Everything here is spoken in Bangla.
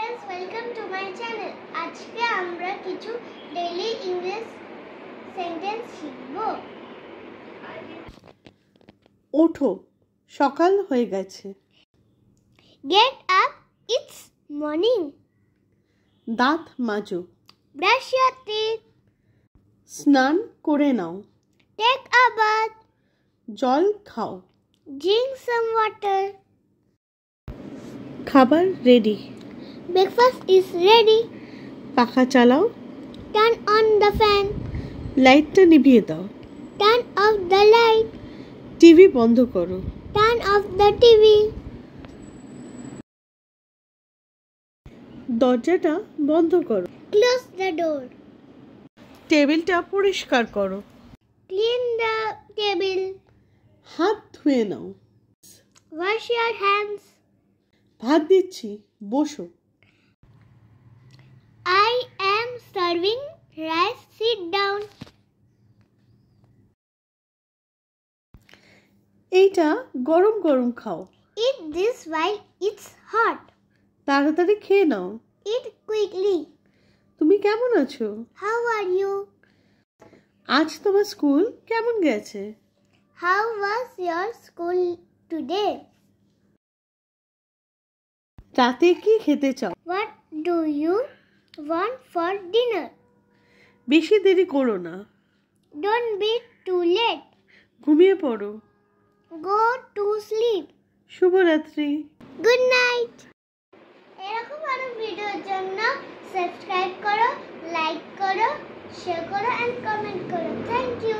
friends, welcome to my channel. আজকে আমরা কিছু ডেইলি ইংলিশ সেন্টেন্স শিখব। ওঠো, সকাল হয়ে গেছে। Get up, it's morning. দাঁত মাজো। Brush your teeth. স্নান করে নাও। Take a bath. জল খাও। Drink some water. খাবার রেডি। Breakfast is ready. পাখা চালাও। Turn on the fan. লাইটটা নিভিয়ে দাও। Turn off the light. TV বন্ধ করো। Turn off the TV. দরজাটা বন্ধ করো। Close the door. টেবিলটা পরিষ্কার করো। Clean the table. হাত ধুয়ে নাও। Wash your hands. ভাত দিচ্ছি, বসো। I am serving rice. Sit down. এইটা গরম গরম খাও। Eat this while it's hot. তাড়াতাড়ি খেয়ে নাও। Eat quickly. তুমি কেমন আছো? How are you? আজ তোমার স্কুল কেমন গেছে? How was your school today? রাতে কি খেতে চাও? What do you want for dinner? বেশি দেরি করো না। Don't be too late. ঘুমিয়ে পড়ো। Go to sleep. শুভরাত্রি। Good night. এরকম আরো ভিডিওর জন্য সাবস্ক্রাইব করো, লাইক করো, শেয়ার করো এন্ড কমেন্ট করো। Thank you.